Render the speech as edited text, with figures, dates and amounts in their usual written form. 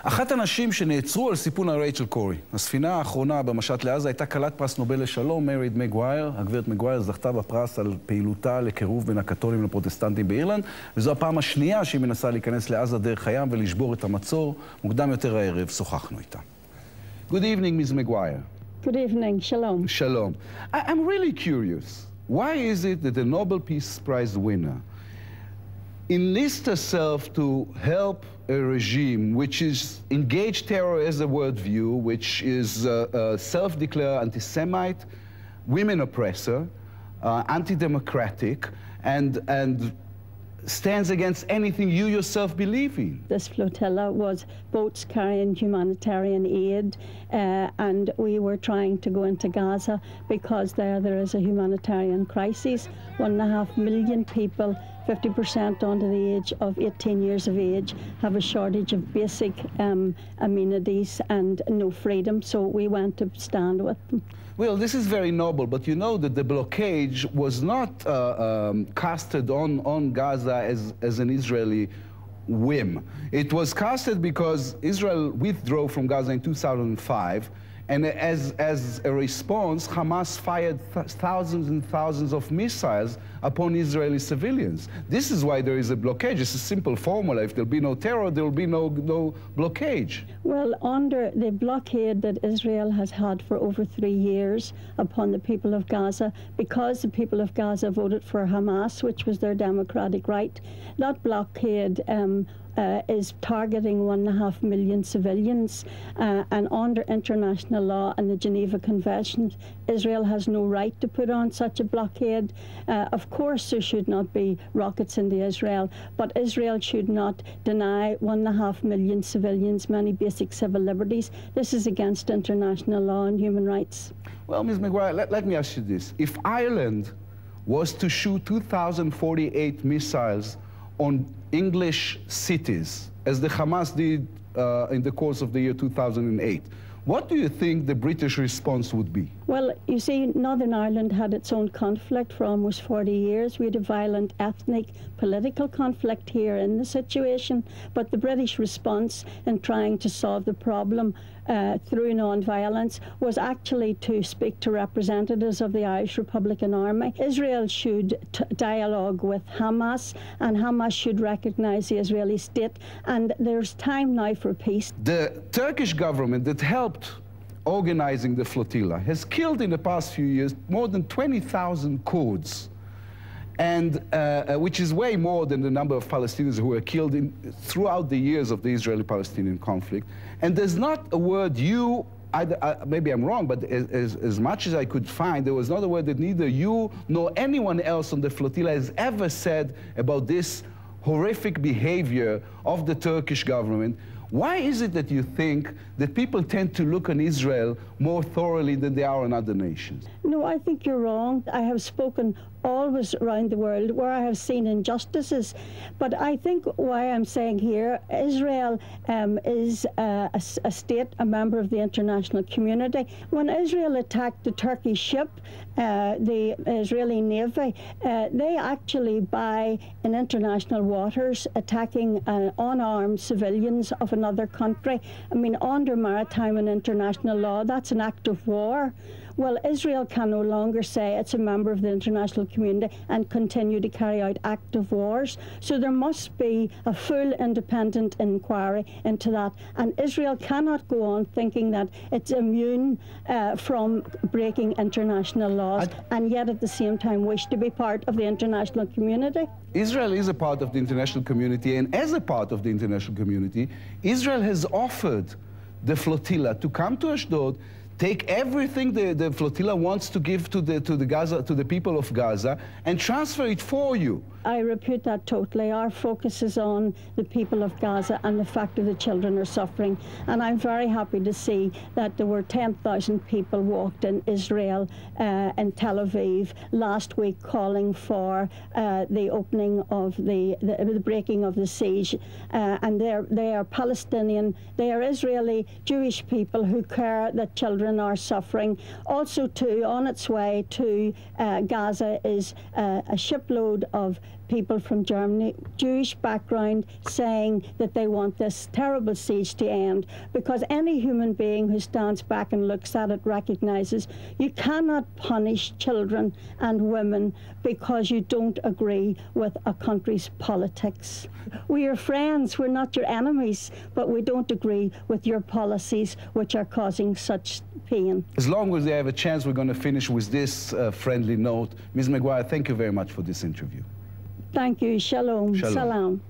אחת הנשים שנעצרו על סיפון הרייט של קורי. הספינה האחרונה במשט לעזה הייתה כלת פרס נובל לשלום, מייריד מגווייר. הגברת מגווייר זכתה בפרס על פעילותה לקירוב בין הקתולים לפרוטסטנטים באירלנד, וזו הפעם השנייה שהיא מנסה להיכנס לעזה דרך הים ולשבור את המצור. מוקדם יותר הערב שוחחנו איתה. Good evening, Ms. Maguire. Good evening, shalom. Shalom. I'm really curious. Why is it that the Nobel Peace Prize winner enlists herself to help a regime which is engaged terror as a worldview, which is self-declared anti-Semite, women oppressor, anti-democratic, and stands against anything you yourself believe in? This flotilla was boats carrying humanitarian aid, and we were trying to go into Gaza because there is a humanitarian crisis. 1.5 million people, 50% under the age of 18 years of age, have a shortage of basic amenities and no freedom, so we went to stand with them. Well, this is very noble, but you know that the blockade was not casted on Gaza as an Israeli whim. It was casted because Israel withdrew from Gaza in 2005, and as a response, Hamas fired thousands and thousands of missiles upon Israeli civilians. This is why there is a blockade. It's a simple formula. If there'll be no terror, there'll be no blockade. Well, under the blockade that Israel has had for over 3 years upon the people of Gaza, because the people of Gaza voted for Hamas, which was their democratic right, that blockade is targeting 1.5 million civilians, and under international law and the Geneva Convention, Israel has no right to put on such a blockade. Of course there should not be rockets into Israel, but Israel should not deny 1.5 million civilians many basic civil liberties. This is against international law and human rights. Well, Ms. Maguire, let me ask you this. If Ireland was to shoot 2,048 missiles on English cities, as the Hamas did in the course of the year 2008, what do you think the British response would be? Well, you see, Northern Ireland had its own conflict for almost 40 years. We had a violent ethnic, political conflict here in the situation, but the British response in trying to solve the problem through non-violence was actually to speak to representatives of the Irish Republican Army. Israel should dialogue with Hamas, and Hamas should recognize the Israeli state, and there's time now for peace. The Turkish government that helped organizing the flotilla has killed in the past few years more than 20,000 Kurds, and which is way more than the number of Palestinians who were killed throughout the years of the Israeli-Palestinian conflict. And there's not a word maybe I'm wrong, but as much as I could find, there was not a word that neither you nor anyone else on the flotilla has ever said about this horrific behavior of the Turkish government. Why is it that you think that people tend to look on Israel more thoroughly than they are on other nations? No, I think you're wrong. I have spoken always around the world where I have seen injustices. But I think why I'm saying here, Israel is a state, a member of the international community. When Israel attacked the Turkish ship, the Israeli Navy, they actually, by in international waters, attacking unarmed civilians of another country. I mean, under maritime and international law, that's an act of war. Well, Israel can no longer say it's a member of the international community and continue to carry out active wars. So there must be a full independent inquiry into that. And Israel cannot go on thinking that it's immune from breaking international laws and yet at the same time wish to be part of the international community. Israel is a part of the international community, and as a part of the international community, Israel has offered the flotilla to come to Ashdod, take everything the flotilla wants to give to the people of Gaza, and transfer it for you. I repeat that totally. Our focus is on the people of Gaza and the fact that the children are suffering. And I'm very happy to see that there were 10,000 people walked in Israel, in Tel Aviv last week, calling for the opening of the breaking of the siege. And they are Palestinian, they are Israeli Jewish people who care that children are suffering. Also, too, on its way to Gaza is a shipload of people from Germany, Jewish background, saying that they want this terrible siege to end, because any human being who stands back and looks at it recognizes you cannot punish children and women because you don't agree with a country's politics. We are friends, we're not your enemies, but we don't agree with your policies which are causing such pain. As long as they have a chance, we're going to finish with this friendly note. Ms. Maguire, thank you very much for this interview. Thank you. Shalom. Shalom. Salam.